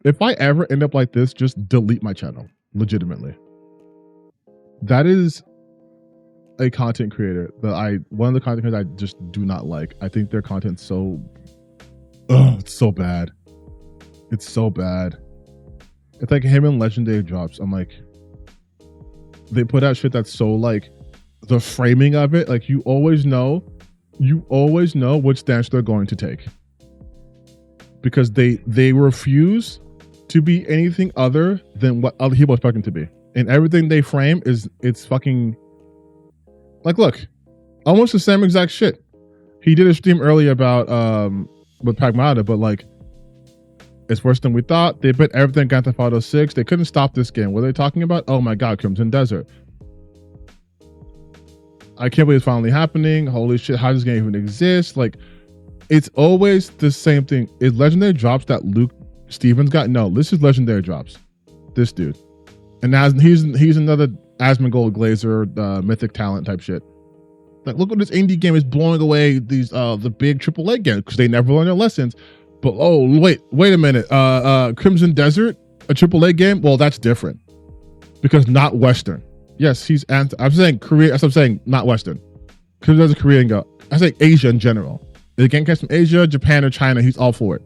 If I ever end up like this, just delete my channel. Legitimately. That is a content creator that one of the content creators I just do not like. I think their content's so it's so bad. It's so bad. It's like him and Legendary Drops. I'm like, they put out shit that's so like the framing of it, like you always know which stance they're going to take. Because they refuse to be anything other than what other people expect them to be. And everything they frame it's fucking like, look, almost the same exact shit. He did a stream earlier about with Pragmata, but like it's worse than we thought. They put everything Grand Theft Auto 6. They couldn't stop this game. What are they talking about? Oh my god, Crimson Desert. I can't believe it's finally happening. Holy shit, how does this game even exist? Like, it's always the same thing. Is Legendary Drops that Luke Stevens got? No, this is Legendary Drops. This dude. And now he's another Asmongold Glazer, mythic talent type shit. Like, look what this indie game is blowing away these the big AAA games because they never learn their lessons. But oh wait a minute. Crimson Desert, a AAA game? Well, that's different. Because not Western. Yes, he's I'm saying Korea, that's what I'm saying, not Western. Crimson Desert Korean go. I say Asia in general. If the game comes from Asia, Japan, or China, he's all for it.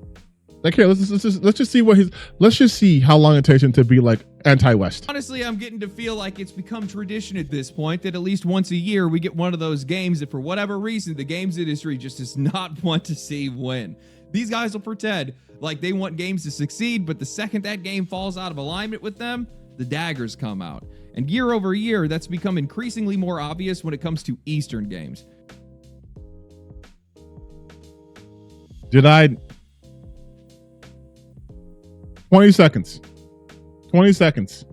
Like, here, let's just see let's just see how long it takes him to be like anti-West. Honestly, I'm getting to feel like it's become tradition at this point that at least once a year we get one of those games that for whatever reason the games industry just does not want to see win. These guys will pretend like they want games to succeed, but the second that game falls out of alignment with them, the daggers come out. And year over year, that's become increasingly more obvious when it comes to Eastern games. 20 seconds. 20 seconds.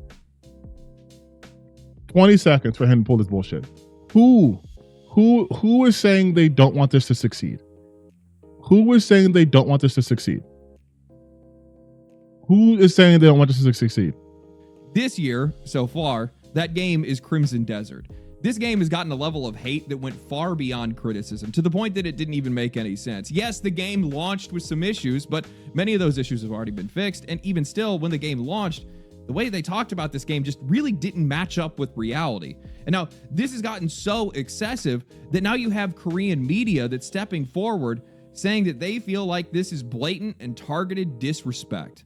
20 seconds for him to pull this bullshit. Who is saying they don't want this to succeed? Who is saying they don't want this to succeed? Who is saying they don't want this to succeed? This year, so far, that game is Crimson Desert. This game has gotten a level of hate that went far beyond criticism, to the point that it didn't even make any sense. Yes, the game launched with some issues, but many of those issues have already been fixed, and even still, when the game launched, the way they talked about this game just really didn't match up with reality. And now, this has gotten so excessive that now you have Korean media that's stepping forward saying that they feel like this is blatant and targeted disrespect.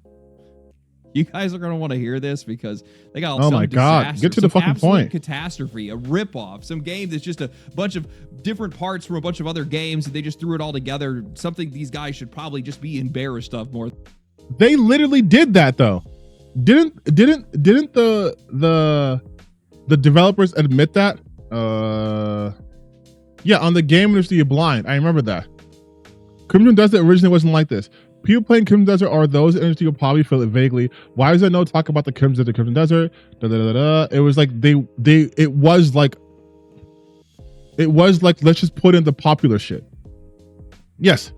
You guys are going to want to hear this because they got oh my god, get to the fucking point. Catastrophe, a ripoff, some game that's just a bunch of different parts from a bunch of other games and they just threw it all together. Something these guys should probably just be embarrassed of more. They literally did that though. Didn't the developers admit that? Yeah, on the Game Industry Blind, I remember that. Crimson Desert originally wasn't like this. People playing Crimson Desert or those in the industry will probably feel it vaguely. Why is there no talk about the Crimson Desert? It was like it was like let's just put in the popular shit. Yes,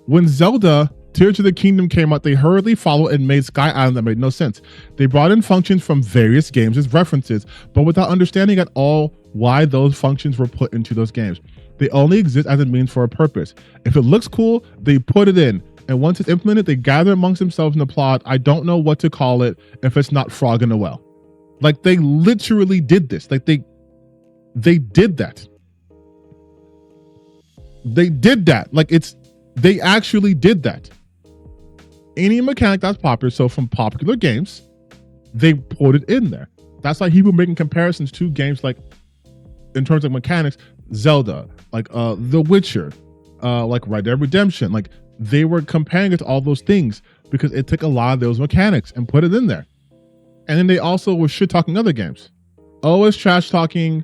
when Zelda Tears of the Kingdom came out, they hurriedly followed and made Sky Island that made no sense. They brought in functions from various games as references, but without understanding at all why those functions were put into those games. They only exist as a means for a purpose. If it looks cool, they put it in. And once it's implemented, they gather amongst themselves and applaud. I don't know what to call it if it's not frog in a well. Like, they literally did this. Like, they did that. They did that. Like, they actually did that. Any mechanic that's popular, so from popular games, they put it in there. That's why people making comparisons to games like, in terms of mechanics, Zelda, like The Witcher, like Red Dead Redemption, like, they were comparing it to all those things because it took a lot of those mechanics and put it in there. And then they also were shit talking other games. Always trash talking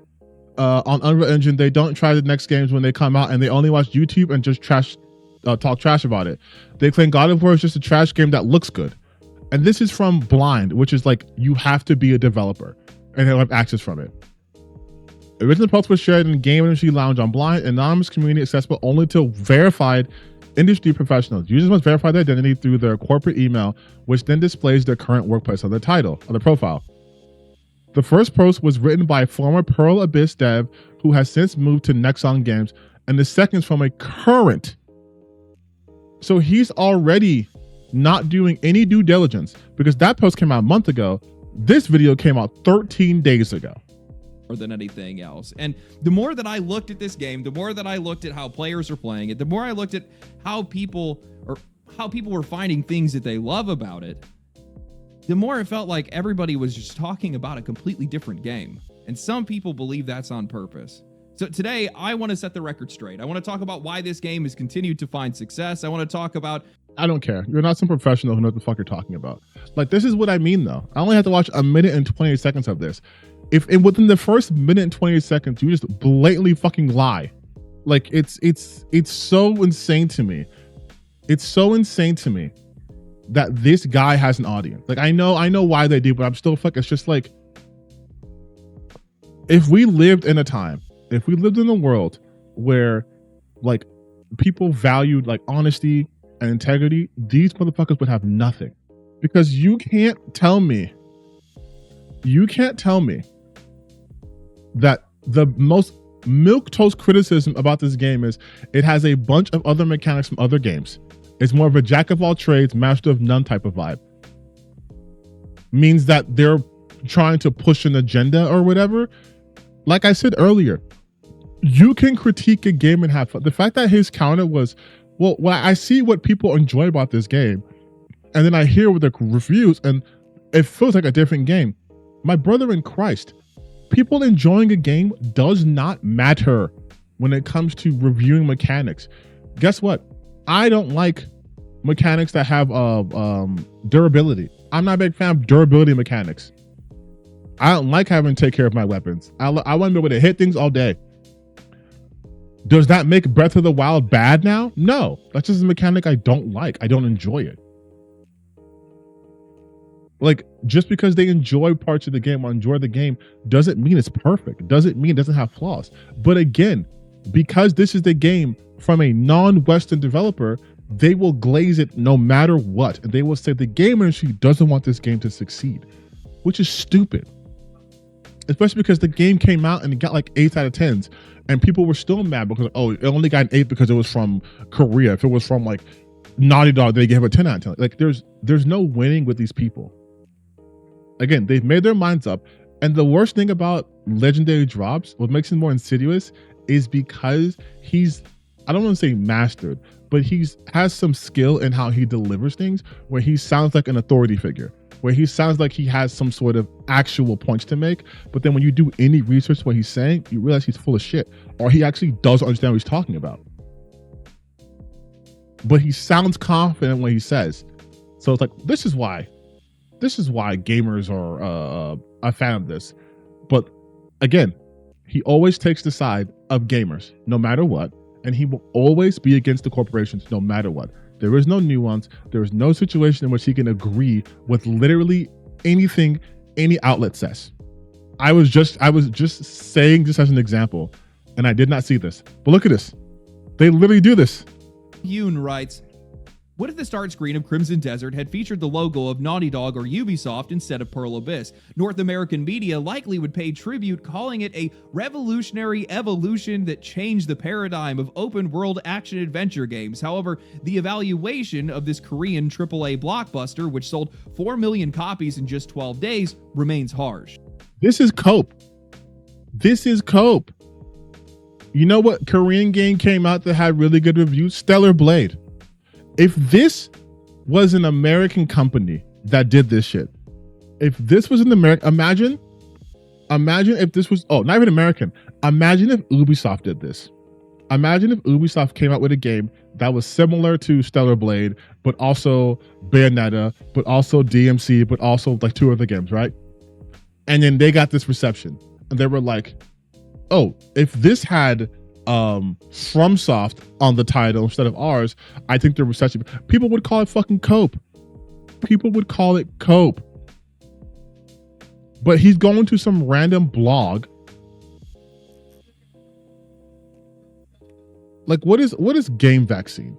on Unreal Engine. They don't try the next games when they come out and they only watch YouTube and just talk trash about it. They claim God of War is just a trash game that looks good. And this is from Blind, which is like, you have to be a developer and they'll have access from it. Original post was shared in Game Industry Lounge on Blind, anonymous community accessible only to verified industry professionals. Users must verify their identity through their corporate email, which then displays their current workplace on the title, on the profile. The first post was written by a former Pearl Abyss dev who has since moved to Nexon Games, and the second is from a current. So he's already not doing any due diligence, because that post came out a month ago. This video came out 13 days ago. More than anything else. And the more that I looked at this game, the more that I looked at how players are playing it, the more I looked at how people were finding things that they love about it, the more it felt like everybody was just talking about a completely different game. And some people believe that's on purpose. So today, I want to set the record straight. I want to talk about why this game has continued to find success. I want to talk about... I don't care. You're not some professional who knows what the fuck you're talking about. Like, this is what I mean, though. I only have to watch a minute and 28 seconds of this. If within the first minute and 28 seconds, you just blatantly fucking lie. Like, it's so insane to me. It's so insane to me that this guy has an audience. Like, I know why they do, but I'm still fucking... It's just like... If we lived in a world where, like, people valued, like, honesty and integrity, these motherfuckers would have nothing. Because you can't tell me that the most milquetoast criticism about this game is it has a bunch of other mechanics from other games. It's more of a jack of all trades, master of none type of vibe. Means that they're trying to push an agenda or whatever. Like I said earlier, you can critique a game and have fun. The fact that his counter was, well, I see what people enjoy about this game, and then I hear with the reviews, and it feels like a different game. My brother in Christ, people enjoying a game does not matter when it comes to reviewing mechanics. Guess what? I don't like mechanics that have durability. I'm not a big fan of durability mechanics. I don't like having to take care of my weapons. I want to be able to hit things all day. Does that make Breath of the Wild bad now? No. That's just a mechanic I don't like. I don't enjoy it. Like, just because they enjoy parts of the game or enjoy the game doesn't mean it's perfect. Doesn't mean it doesn't have flaws. But again, because this is the game from a non-Western developer, they will glaze it no matter what. And they will say the game industry doesn't want this game to succeed, which is stupid. Especially because the game came out and it got like 8s out of 10s, and people were still mad because, oh, it only got an 8 because it was from Korea. If it was from like Naughty Dog, they gave it a 10 out of 10. Like, there's no winning with these people. Again, they've made their minds up. And the worst thing about legendary drops, what makes it more insidious, is because I don't want to say mastered, but has some skill in how he delivers things, where he sounds like an authority figure, where he sounds like he has some sort of actual points to make. But then when you do any research what he's saying, you realize he's full of shit, or he actually doesn't understand what he's talking about. But he sounds confident when he says. So it's like, this is why gamers are a fan of this. But again, he always takes the side of gamers, no matter what. And he will always be against the corporations, no matter what. There is no nuance. There is no situation in which he can agree with literally anything any outlet says. I was just saying this as an example, and I did not see this. But look at this. They literally do this. Yoon writes, what if the start screen of Crimson Desert had featured the logo of Naughty Dog or Ubisoft instead of Pearl Abyss? North American media likely would pay tribute, calling it a revolutionary evolution that changed the paradigm of open-world action-adventure games. However, the evaluation of this Korean AAA blockbuster, which sold 4 million copies in just 12 days, remains harsh. This is cope. You know what Korean game came out that had really good reviews? Stellar Blade. If this was an American company that did this shit, if this was an American, imagine if this was, not even American. Imagine if Ubisoft did this. Imagine if Ubisoft came out with a game that was similar to Stellar Blade, but also Bayonetta, but also DMC, but also like 2 other games, right? And then they got this reception, and they were like, oh, if this had FromSoft on the title instead of ours, I think the reception, people would call it fucking cope. People would call it cope. But he's going to some random blog. Like, what is game vaccine?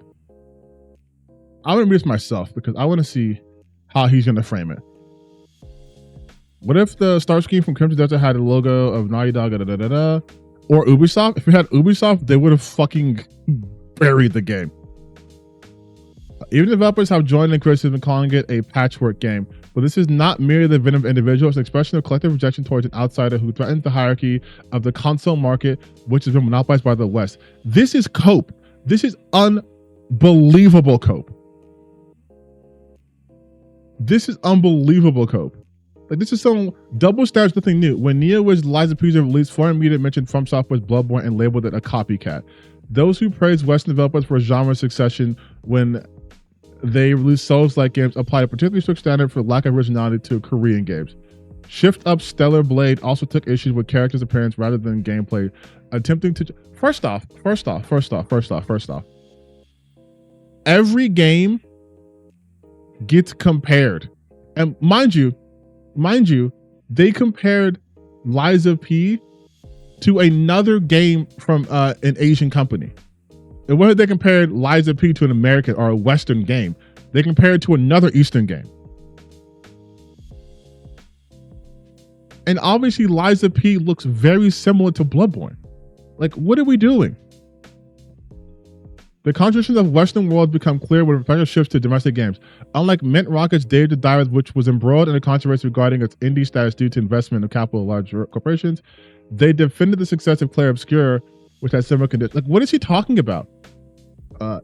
I'm gonna read this myself because I want to see how he's gonna frame it. What if the start screen from Crimson Desert had a logo of Naughty Dog, or Ubisoft? If it had Ubisoft, they would have fucking buried the game. Even developers have joined in criticism, calling it a patchwork game. But this is not merely the venom of individuals, it's an expression of collective rejection towards an outsider who threatens the hierarchy of the console market, which has been monopolized by the West. This is cope. This is unbelievable cope. This is unbelievable cope. Like, this is some double standards, nothing new. When Neo was Liza P's release, foreign media mentioned From Software's Bloodborne and labeled it a copycat. Those who praise Western developers for genre succession when they release Souls-like games apply a particularly strict standard for lack of originality to Korean games. Shift Up Stellar Blade also took issues with characters' appearance rather than gameplay, attempting to... First off. Every game gets compared. And mind you, they compared Liza P to another game from an Asian company. And whether they compared Liza P to an American or a Western game, they compared it to another Eastern game. And obviously Liza P looks very similar to Bloodborne. Like, what are we doing? The contradictions of Western worlds become clear when pressure shifts to domestic games. Unlike Mint Rocket's Dave the Diver, which was embroiled in a controversy regarding its indie status due to investment of capital of large corporations, they defended the success of Clair Obscur, which has similar conditions. Like, what is he talking about?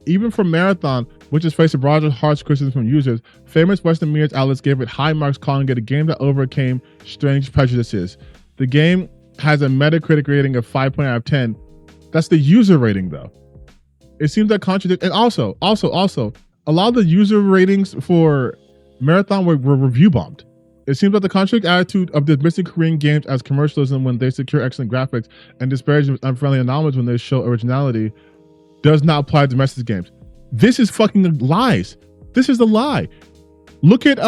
Even for Marathon, which has faced a broader harsh criticism from users, famous Western media outlets gave it high marks, calling it a game that overcame strange prejudices. The game has a Metacritic rating of 5.0 out of 10. That's the user rating, though. It seems that contradict, and also, a lot of the user ratings for Marathon were review bombed. It seems that the contradict attitude of dismissing Korean games as commercialism when they secure excellent graphics and disparaging with unfriendly anomalies when they show originality does not apply to domestic games. This is fucking lies. This is a lie. Look at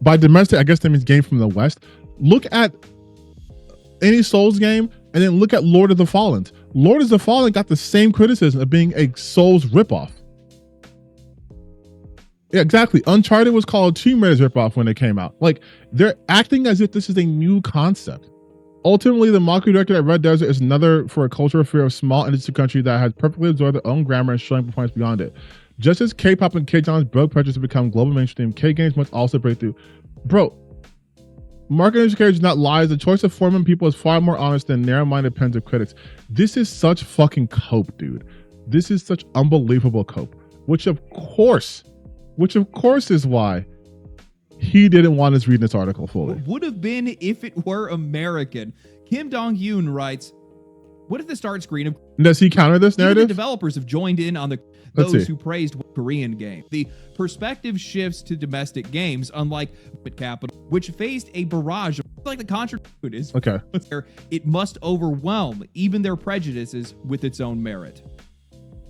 by domestic, I guess that means game from the West. Look at any Souls game and then look at Lord of the Fallen. Lord of the Fallen got the same criticism of being a Souls ripoff. Yeah, exactly. Uncharted was called Tomb Raider's ripoff when it came out. Like, they're acting as if this is a new concept. Ultimately, the mockery directed at Red Desert is another for a cultural fear of small industry country that has perfectly absorbed their own grammar and showing performance beyond it. Just as K-pop and K-genres broke prejudice to become global mainstream, K-games must also break through. Bro, marketing education is not lies. The choice of forming people is far more honest than narrow-minded pens of critics. This is such fucking cope, dude. This is such unbelievable cope. Which of course is why he didn't want us reading this article fully. Would have been if it were American. Kim Dong-yoon writes, what if the start screen of... Does he counter this narrative? Even the developers have joined in on those who praised Korean game. The perspective shifts to domestic games, unlike Capital, which faced a barrage of, like, the contradiction is okay. It must overwhelm even their prejudices with its own merit.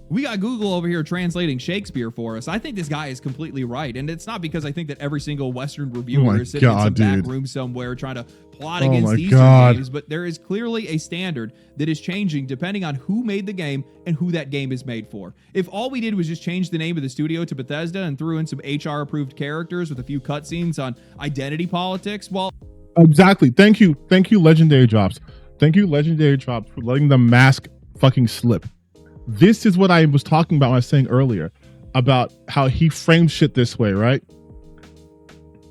We got Google over here translating Shakespeare for us. I think this guy is completely right. And it's not because I think that every single Western reviewer is sitting in some back room somewhere trying to plot against Eastern games, but there is clearly a standard that is changing depending on who made the game and who that game is made for. If all we did was just change the name of the studio to Bethesda and threw in some HR-approved characters with a few cutscenes on identity politics, well... Exactly. Thank you, Legendary Drops. Thank you, Legendary Drops, for letting the mask fucking slip. This is what I was talking about when I was saying earlier about how he framed shit this way, right?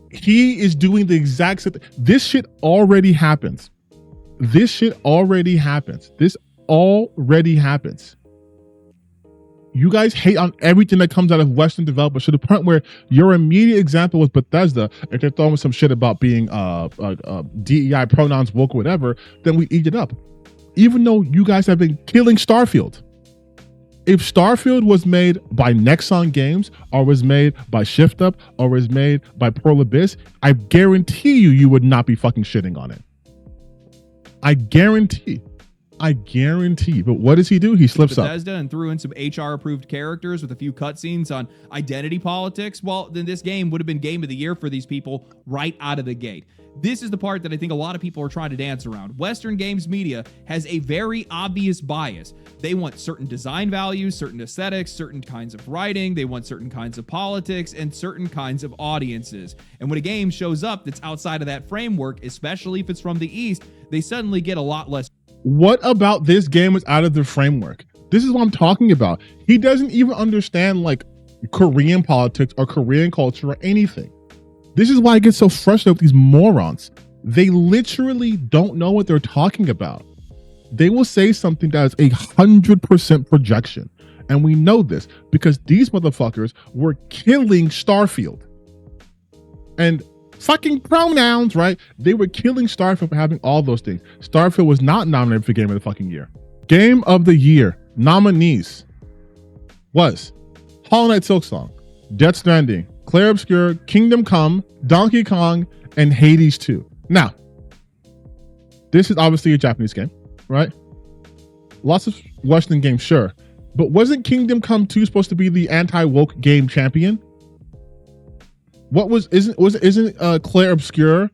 He is doing the exact same thing. This shit already happens. This already happens. You guys hate on everything that comes out of Western developers to the point where your immediate example was Bethesda. If they're throwing some shit about being DEI pronouns woke or whatever, then we eat it up. Even though you guys have been killing Starfield. If Starfield was made by Nexon Games or was made by Shift Up or was made by Pearl Abyss, I guarantee you would not be fucking shitting on it. I guarantee. But what does he do? He slips Bethesda and threw in some HR-approved characters with a few cutscenes on identity politics. Well, then this game would have been Game of the Year for these people right out of the gate. This is the part that I think a lot of people are trying to dance around. Western games media has a very obvious bias. They want certain design values, certain aesthetics, certain kinds of writing. They want certain kinds of politics and certain kinds of audiences. And when a game shows up that's outside of that framework, especially if it's from the East, they suddenly get a lot less. What about this game is out of the framework? This is what I'm talking about. He doesn't even understand like Korean politics or Korean culture or anything. This is why I get so frustrated with these morons. They literally don't know what they're talking about. They will say something that is 100% projection. And we know this because these motherfuckers were killing Starfield. And fucking pronouns, right? They were killing Starfield for having all those things. Starfield was not nominated for Game of the fucking Year. Game of the Year nominees was Hollow Knight Silksong, Death Stranding, Clair Obscur, Kingdom Come, Donkey Kong, and Hades 2. Now, this is obviously a Japanese game, right? Lots of Western games, sure. But wasn't Kingdom Come 2 supposed to be the anti-woke game champion? Isn't Clair Obscur,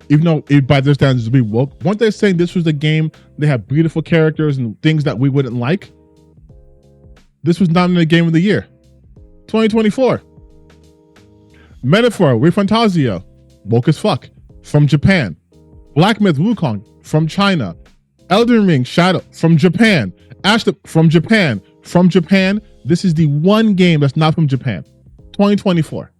even though by their standards would be woke, weren't they saying this was the game they had beautiful characters and things that we wouldn't like? This was nominated Game of the Year. 2024. Metaphor, Refantasio, woke as fuck, from Japan. Black Myth Wukong, from China. Elden Ring Shadow, from Japan. Ashton, from Japan. From Japan. This is the one game that's not from Japan. 2024.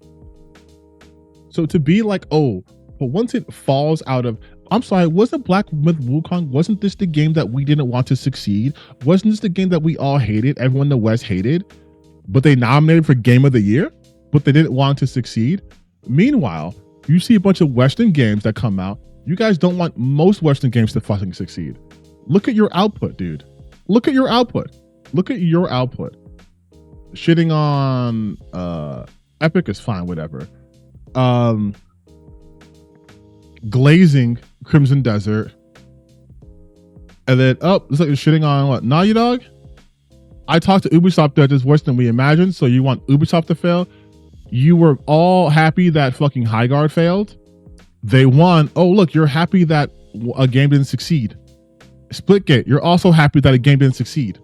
So to be like, oh, but once it falls out of, I'm sorry, wasn't Black Myth Wukong, wasn't this the game that we didn't want to succeed? Wasn't this the game that we all hated, everyone in the West hated? But they nominated for Game of the Year, but they didn't want to succeed? Meanwhile, you see a bunch of Western games that come out. You guys don't want most Western games to fucking succeed. Look at your output, dude. Look at your output. Look at your output. Shitting on Epic is fine, whatever. Glazing Crimson Desert, and then it's like you're shitting on what, Naughty Dog? I talked to Ubisoft that is worse than we imagined, so you want Ubisoft to fail? You were all happy that fucking Highguard failed. They won. Oh, look, you're happy that a game didn't succeed. Splitgate, you're also happy that a game didn't succeed.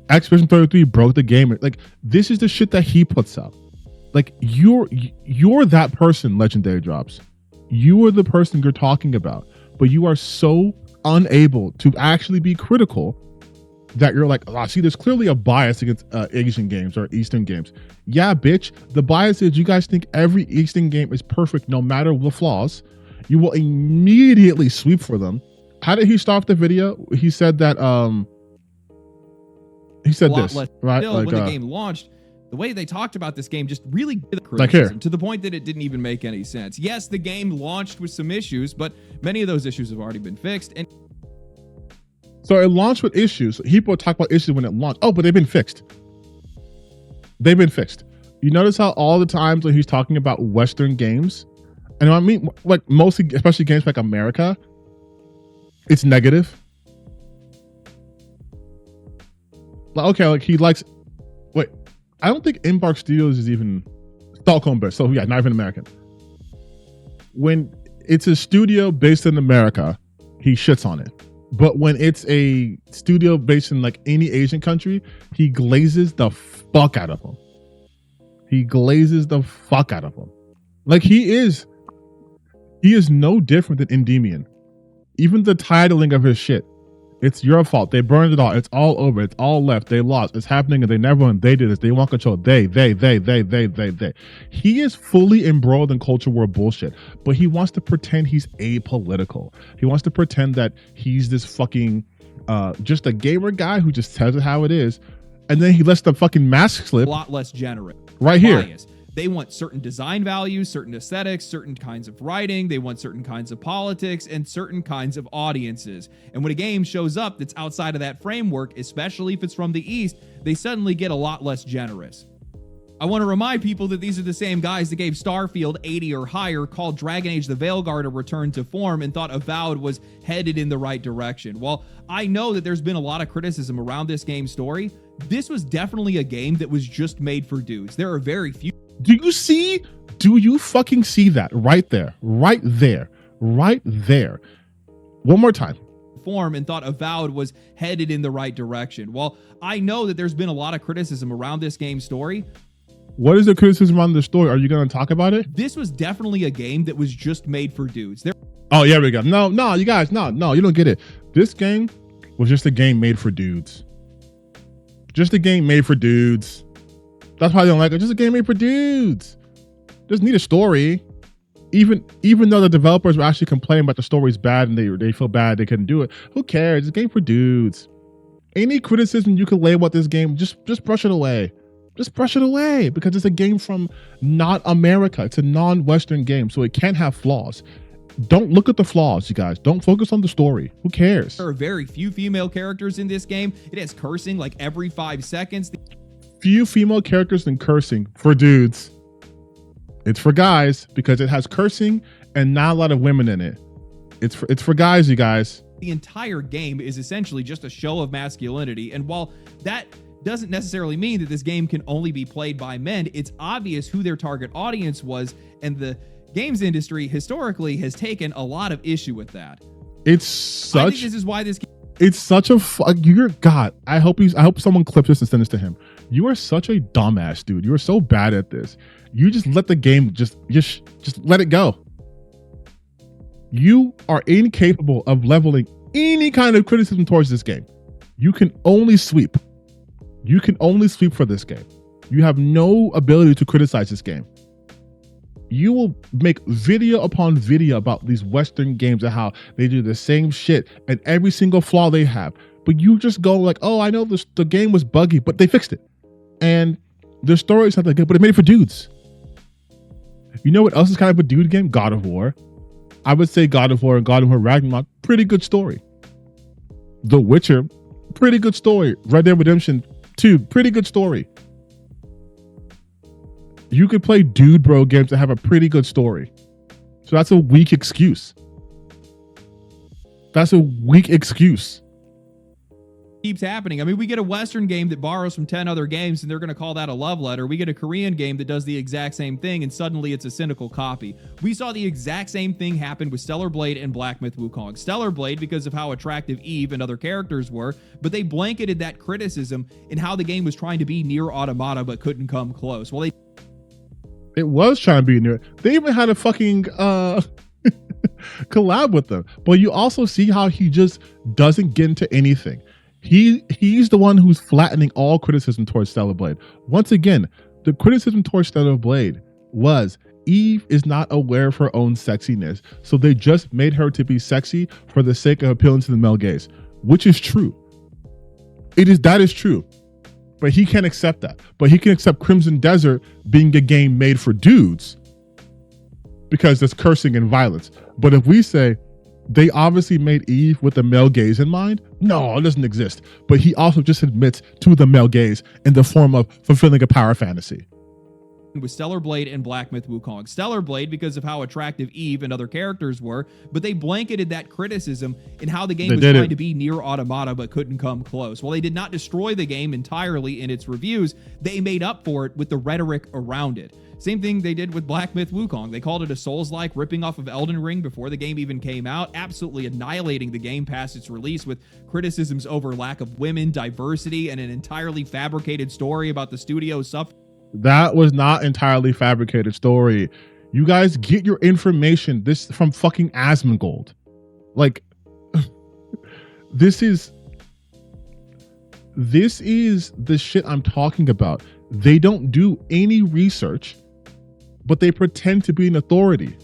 Expedition 33 broke the game. Like, this is the shit that he puts out. Like, you're that person, Legendary Drops. You are the person you're talking about, but you are so unable to actually be critical that you're like, oh, see, there's clearly a bias against Asian games or Eastern games. Yeah, bitch. The bias is you guys think every Eastern game is perfect no matter the flaws. You will immediately sweep for them. How did he start the video? He said that he said this, right? Still, like, when the game launched, the way they talked about this game just really criticism to the point that it didn't even make any sense. Yes, the game launched with some issues, but many of those issues have already been fixed. And so it launched with issues. People talk about issues when it launched. Oh, but they've been fixed. They've been fixed. You notice how all the times when he's talking about Western games, and I mean, like mostly, especially games like America, it's negative. Like, okay, like he likes. Wait, I don't think Embark Studios is even Stockholm-based. So yeah, not even American. When it's a studio based in America, he shits on it. But when it's a studio based in like any Asian country, he glazes the fuck out of them. He glazes the fuck out of them. Like he is no different than Endymion. Even the titling of his shit. It's your fault. They burned it all. It's all over. It's all left. They lost. It's happening and they never won. They did this. They want control. They. He is fully embroiled in culture war bullshit, but he wants to pretend he's apolitical. He wants to pretend that he's this fucking just a gamer guy who just tells it how it is. And then he lets the fucking mask slip. A lot less generous. Right here. Bias. They want certain design values, certain aesthetics, certain kinds of writing. They want certain kinds of politics and certain kinds of audiences. And when a game shows up that's outside of that framework, especially if it's from the East, they suddenly get a lot less generous. I want to remind people that these are the same guys that gave Starfield 80 or higher, called Dragon Age the Veilguard a return to form, and thought Avowed was headed in the right direction. While I know that there's been a lot of criticism around this game's story, this was definitely a game that was just made for dudes. There are very few. Do you fucking see that right there? Right there. Right there. One more time. Form and thought Avowed was headed in the right direction. While I know that there's been a lot of criticism around this game's story. What is the criticism around the story? Are you going to talk about it? This was definitely a game that was just made for dudes. Oh, yeah, we go. No, you guys, no, you don't get it. This game was just a game made for dudes. Just a game made for dudes. That's why they don't like it. Just a game made for dudes. Doesn't need a story. Even though the developers were actually complaining about the story's bad and they feel bad they couldn't do it. Who cares? It's a game for dudes. Any criticism you could lay about this game, just brush it away. Just brush it away because it's a game from not America. It's a non-Western game, so it can't have flaws. Don't look at the flaws, you guys. Don't focus on the story. Who cares? There are very few female characters in this game. It has cursing like every 5 seconds. Few female characters and cursing for dudes. It's for guys because it has cursing and not a lot of women in it. It's for guys, you guys. The entire game is essentially just a show of masculinity. And while that doesn't necessarily mean that this game can only be played by men, it's obvious who their target audience was. And the games industry historically has taken a lot of issue with that. I think this is why this game. It's such a you're God. I hope someone clips this and sends this to him. You are such a dumbass, dude. You are so bad at this. You just let the game just let it go. You are incapable of leveling any kind of criticism towards this game. You can only sweep. You can only sweep for this game. You have no ability to criticize this game. You will make video upon video about these Western games and how they do the same shit and every single flaw they have. But you just go like, oh, I know the game was buggy, but they fixed it. And the story is not that good, but it made it for dudes. You know what else is kind of a dude game? God of War. I would say God of War and God of War Ragnarok, pretty good story. The Witcher, pretty good story. Red Dead Redemption 2, pretty good story. You could play dude bro games that have a pretty good story. So that's a weak excuse. That's a weak excuse. Keeps happening. I mean, we get a Western game that borrows from 10 other games and they're going to call that a love letter. We get a Korean game that does the exact same thing and suddenly it's a cynical copy. We saw the exact same thing happen with Stellar Blade and Black Myth Wukong. Stellar Blade because of how attractive Eve and other characters were, but they blanketed that criticism in how the game was trying to be near Automata but couldn't come close. Well, it was trying to be near. They even had a fucking collab with them. But you also see how he just doesn't get into anything. He's the one who's flattening all criticism towards Stellar Blade. Once again, the criticism towards Stellar Blade was Eve is not aware of her own sexiness, so they just made her to be sexy for the sake of appealing to the male gaze, which is true. That is true. But he can't accept that. But he can accept Crimson Desert being a game made for dudes because there's cursing and violence. But if we say they obviously made Eve with the male gaze in mind, no, it doesn't exist. But he also just admits to the male gaze in the form of fulfilling a power fantasy. With Stellar Blade and Black Myth Wukong. Stellar Blade because of how attractive Eve and other characters were, but they blanketed that criticism in how the game was trying to be near Automata but couldn't come close. While they did not destroy the game entirely in its reviews, they made up for it with the rhetoric around it. Same thing they did with Black Myth Wukong. They called it a Souls-like ripping off of Elden Ring before the game even came out, absolutely annihilating the game past its release with criticisms over lack of women, diversity, and an entirely fabricated story about the studio's suffering. That was not entirely fabricated story. You guys get your information this from fucking Asmongold. Like, this is the shit I'm talking about. They don't do any research, but they pretend to be an authority.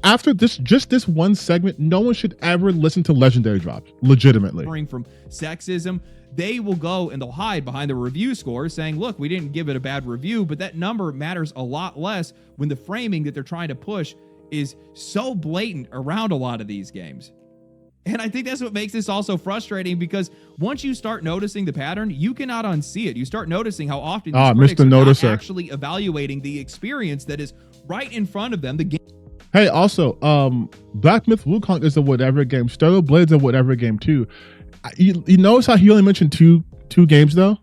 After this one segment, no one should ever listen to Legendary Drops, legitimately. From sexism, they will go and they'll hide behind the review score saying, look, we didn't give it a bad review, but that number matters a lot less when the framing that they're trying to push is so blatant around a lot of these games. And I think that's what makes this also frustrating, because once you start noticing the pattern, you cannot unsee it. You start noticing how often these critics are not actually evaluating the experience that is right in front of them. The game. Hey, also, Black Myth Wukong is a whatever game. Stellar Blade's a whatever game too. You notice how he only mentioned two games though?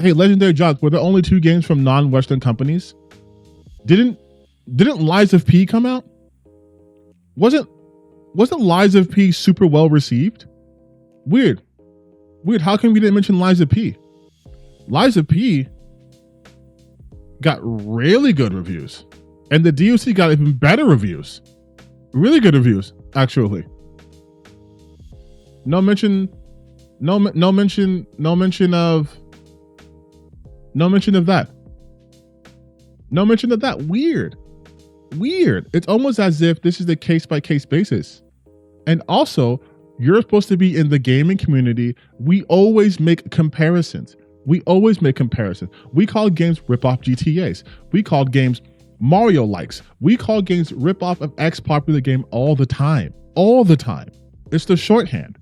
Hey, Legendary Jobs, were there only 2 games from non-Western companies? Didn't Lies of P come out? Wasn't Lies of P super well received? Weird. How come we didn't mention Lies of P? Lies of P got really good reviews. And the DLC got even better reviews. Really good reviews, actually. No mention. No mention. No mention of. No mention of that. No mention of that. Weird. It's almost as if this is a case by case basis. And also, you're supposed to be in the gaming community. We always make comparisons. We call games rip-off GTAs. We call games Mario likes. We call games rip-off of X popular game all the time. It's the shorthand.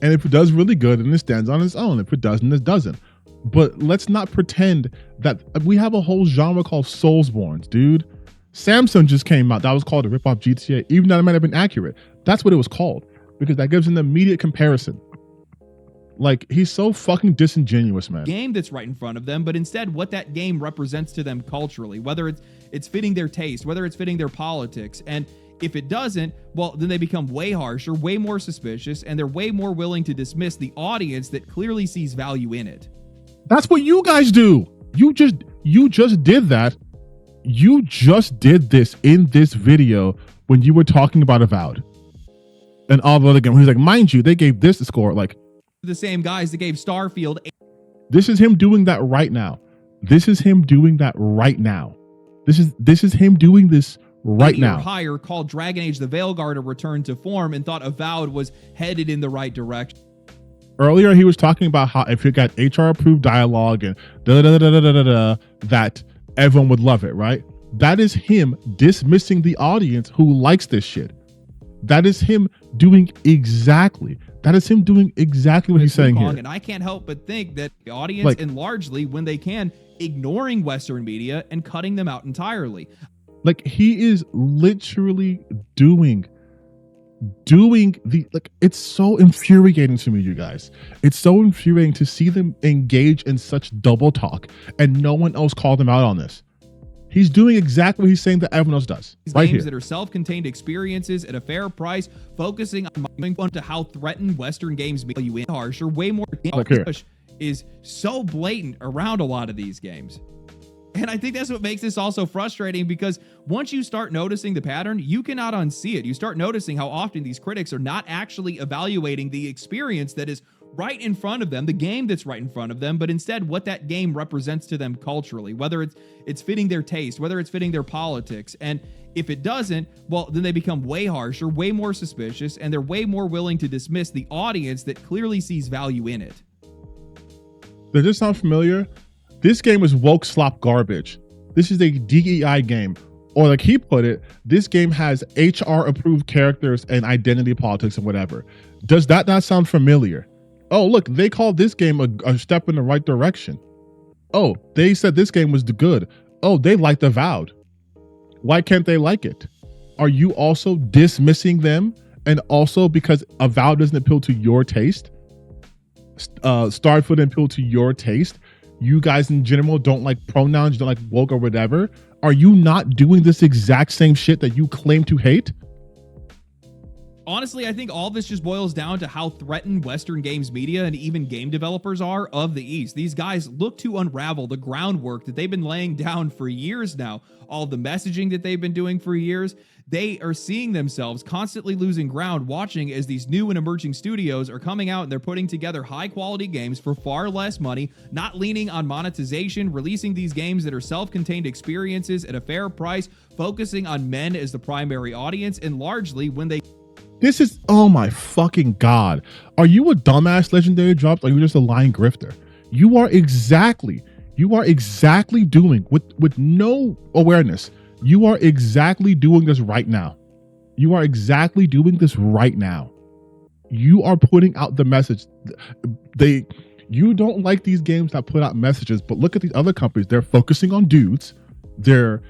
And if it does really good, then it stands on its own. If it doesn't, it doesn't. But let's not pretend that we have a whole genre called Soulsborns, dude. Samsung just came out. That was called a rip-off GTA, even though it might have been accurate. That's what it was called, because that gives an immediate comparison. Like, he's so fucking disingenuous, man. Game that's right in front of them, but instead what that game represents to them culturally, whether it's fitting their taste, whether it's fitting their politics. And if it doesn't, well, then they become way harsher, way more suspicious, and they're way more willing to dismiss the audience that clearly sees value in it. That's what you guys do. You just did that. You just did this in this video when you were talking about Avowed and all the other games. He's like, mind you, they gave this a score. Like, the same guys that gave Starfield. This is him doing that right now. This is him doing this right now. Higher, called Dragon Age the Veilguard a return to form, and thought Avowed was headed in the right direction. Earlier, he was talking about how if you got HR approved dialogue and that everyone would love it, right? That is him dismissing the audience who likes this shit. That is him doing exactly what he's saying here. And I can't help but think that the audience, and largely when they can, ignoring Western media and cutting them out entirely. Like, he is literally doing the, like, it's so infuriating to me, you guys. It's so infuriating to see them engage in such double talk and no one else called them out on this. He's doing exactly what he's saying that everyone else does. These right games here. that are self-contained experiences at a fair price, focusing on to how threatened Western games value in harsher, way more push is so blatant around a lot of these games. And I think that's what makes this also frustrating, because once you start noticing the pattern, you cannot unsee it. You start noticing how often these critics are not actually evaluating the experience that is right in front of them, the game that's right in front of them, but instead what that game represents to them culturally, whether it's fitting their taste, whether it's fitting their politics. And if it doesn't, well, then they become way harsher, way more suspicious, and they're way more willing to dismiss the audience that clearly sees value in it. Does this sound familiar? This game is woke slop garbage. This is a DEI game. Or like he put it, this game has HR approved characters and identity politics and whatever. Does that not sound familiar? Oh, look, they called this game a step in the right direction. Oh, they said this game was good. Oh, they liked Avowed. Why can't they like it? Are you also dismissing them? And also because Avowed doesn't appeal to your taste? Starfield didn't appeal to your taste? You guys in general don't like pronouns, don't like woke or whatever? Are you not doing this exact same shit that you claim to hate? Honestly, I think all this just boils down to how threatened Western games media and even game developers are of the East. These guys look to unravel the groundwork that they've been laying down for years now. All the messaging that they've been doing for years. They are seeing themselves constantly losing ground, watching as these new and emerging studios are coming out and they're putting together high quality games for far less money, not leaning on monetization, releasing these games that are self-contained experiences at a fair price, focusing on men as the primary audience, and largely when they... This is, oh my fucking God. Are you a dumbass Legendary Drops, or are you just a lying grifter? You are exactly doing, with no awareness, you are exactly doing this right now. You are exactly doing this right now. You are putting out the message. You don't like these games that put out messages, but look at these other companies. They're focusing on dudes. They're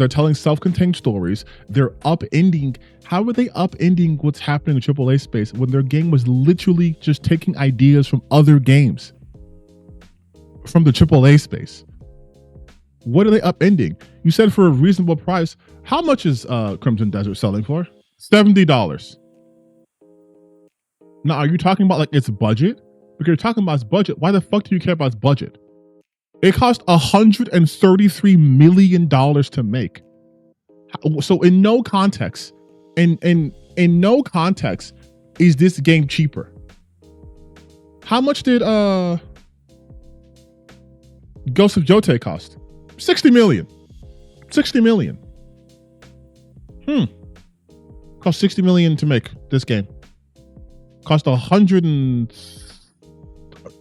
telling self-contained stories. They're upending. How are they upending what's happening in AAA space when their game was literally just taking ideas from other games from the AAA space? What are they upending? You said for a reasonable price. How much is Crimson Desert selling for? $70. Now, are you talking about like its budget? Because you're talking about its budget. Why the fuck do you care about its budget? It cost $133 million to make. So in no context, in no context, is this game cheaper? How much did Ghost of Jote cost? 60 million. 60 million. Cost 60 million to make this game. Cost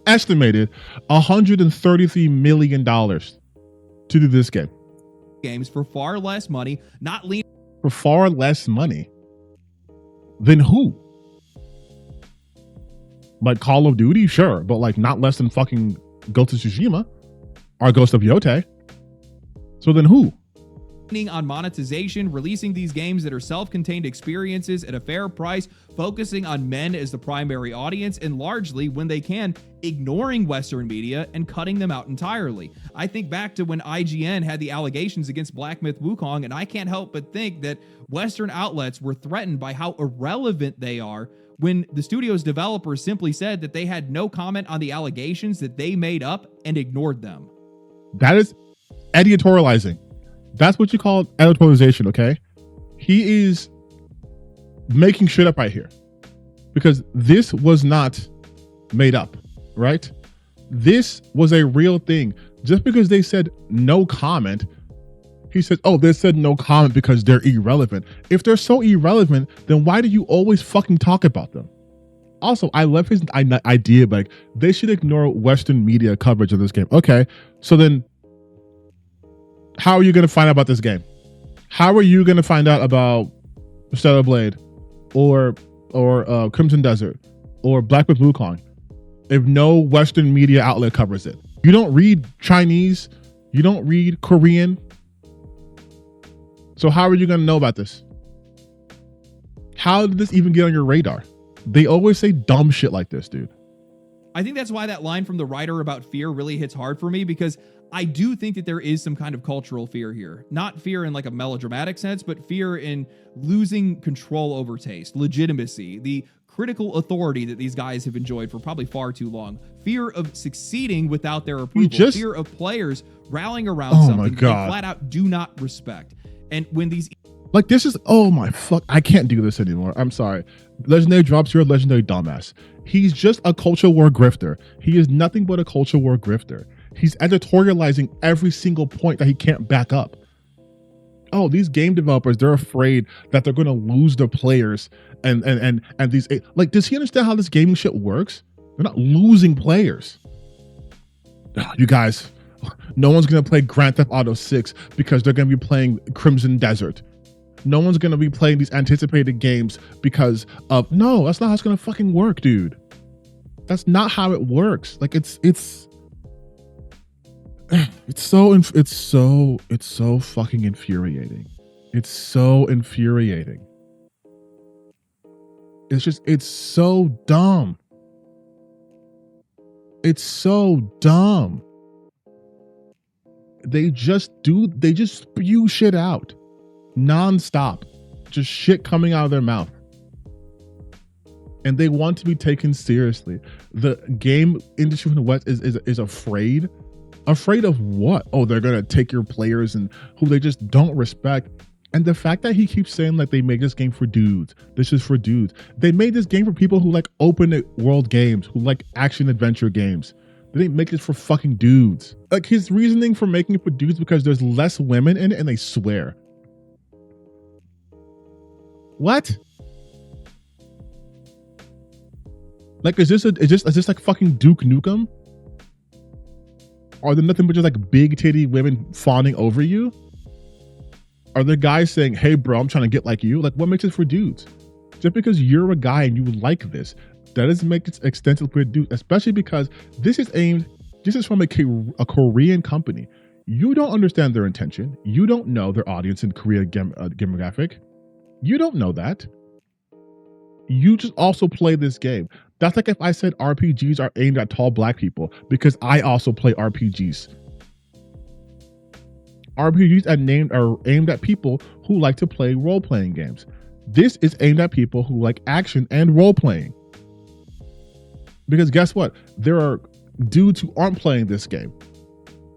estimated $133 million to do this game. Games for far less money, not lean. For far less money than who? Like Call of Duty, sure, but like not less than fucking Ghost of Tsushima or Ghost of Yote. So then who? On monetization, releasing these games that are self-contained experiences at a fair price, focusing on men as the primary audience, and largely, when they can, ignoring Western media and cutting them out entirely. I think back to when IGN had the allegations against Black Myth Wukong, and I can't help but think that Western outlets were threatened by how irrelevant they are when the studio's developers simply said that they had no comment on the allegations that they made up and ignored them. That is editorializing. That's what you call editorialization, okay? He is making shit up right here. Because this was not made up, right? This was a real thing. Just because they said no comment, he said, oh, they said no comment because they're irrelevant. If they're so irrelevant, then why do you always fucking talk about them? Also, I love his idea, like, they should ignore Western media coverage of this game. Okay, so then how are you going to find out about this game? How are you going to find out about Stellar Blade or Crimson Desert or Black Myth Wukong if no Western media outlet covers it? You don't read Chinese. You don't read Korean. So how are you going to know about this? How did this even get on your radar? They always say dumb shit like this, dude. I think that's why that line from the writer about fear really hits hard for me, because I do think that there is some kind of cultural fear here. Not fear in like a melodramatic sense, but fear in losing control over taste, legitimacy, the critical authority that these guys have enjoyed for probably far too long. Fear of succeeding without their approval. Fear of players rallying around something they flat out do not respect. And when these... Like, this is... Oh my fuck. I can't do this anymore. I'm sorry. Legendary drops, you're a legendary dumbass. He's just a culture war grifter. He is nothing but a culture war grifter. He's editorializing every single point that he can't back up. Oh, these game developers, they're afraid that they're going to lose their players and these... Like, does he understand how this gaming shit works? They're not losing players. You guys, no one's going to play Grand Theft Auto 6 because they're going to be playing Crimson Desert. No one's going to be playing these anticipated games because of... No, that's not how it's going to fucking work, dude. That's not how it works. Like, it's so fucking infuriating. It's so infuriating. It's so dumb. It's so dumb. They just spew shit out. Non-stop. Just shit coming out of their mouth. And they want to be taken seriously. The game industry from the West is afraid. Afraid of what? Oh, they're going to take your players and who they just don't respect. And the fact that he keeps saying like they made this game for dudes. This is for dudes. They made this game for people who like open world games, who like action adventure games. They didn't make this for fucking dudes. Like, his reasoning for making it for dudes because there's less women in it and they swear. What? Like, is this like fucking Duke Nukem? Are there nothing but just like big titty women fawning over you? Are there guys saying, hey bro, I'm trying to get like you? Like, what makes it for dudes? Just because you're a guy and you like this, that doesn't make it extensive for dudes, especially because this is from a Korean company. You don't understand their intention. You don't know their audience in Korea demographic. You don't know that. You just also play this game. That's like if I said RPGs are aimed at tall black people, because I also play RPGs. RPGs are aimed at people who like to play role-playing games. This is aimed at people who like action and role-playing. Because guess what? There are dudes who aren't playing this game.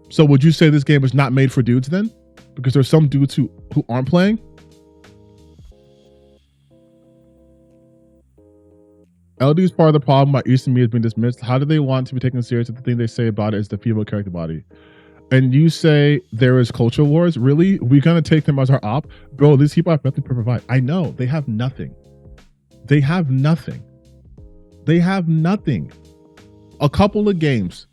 So would you say this game is not made for dudes then? Because there's some dudes who aren't playing? LD is part of the problem why Eastern media has been dismissed. How do they want to be taken serious if the thing they say about it is the female character body? And you say there is culture wars? Really? We're gonna take them as our op? Bro, these people have nothing to provide. I know, they have nothing. They have nothing. They have nothing. A couple of games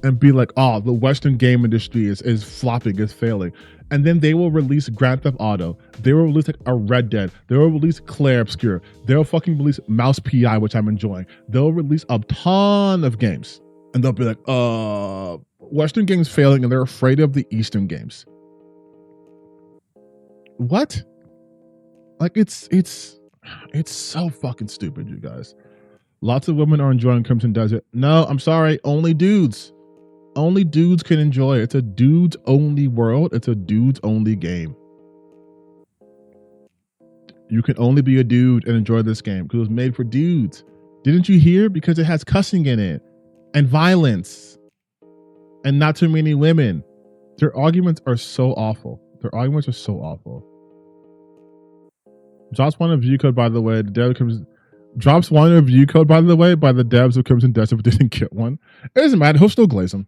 and be like, oh, the Western game industry is flopping, is failing. And then they will release Grand Theft Auto. They will release like a Red Dead. They will release Clair Obscur. They'll fucking release Mouse PI, which I'm enjoying. They'll release a ton of games. And they'll be like, Western games failing and they're afraid of the Eastern games. What? Like it's so fucking stupid, you guys. Lots of women are enjoying Crimson Desert. No, I'm sorry, only dudes. Only dudes can enjoy it. It's a dudes only world. It's a dudes only game. You can only be a dude and enjoy this game because it was made for dudes. Didn't you hear? Because it has cussing in it and violence and not too many women. Their arguments are so awful. Their arguments are so awful. Drops one review code, by the way. Drops one review code, by the way, by the devs of Crimson Desert, but didn't get one. It doesn't matter. He'll still glaze them.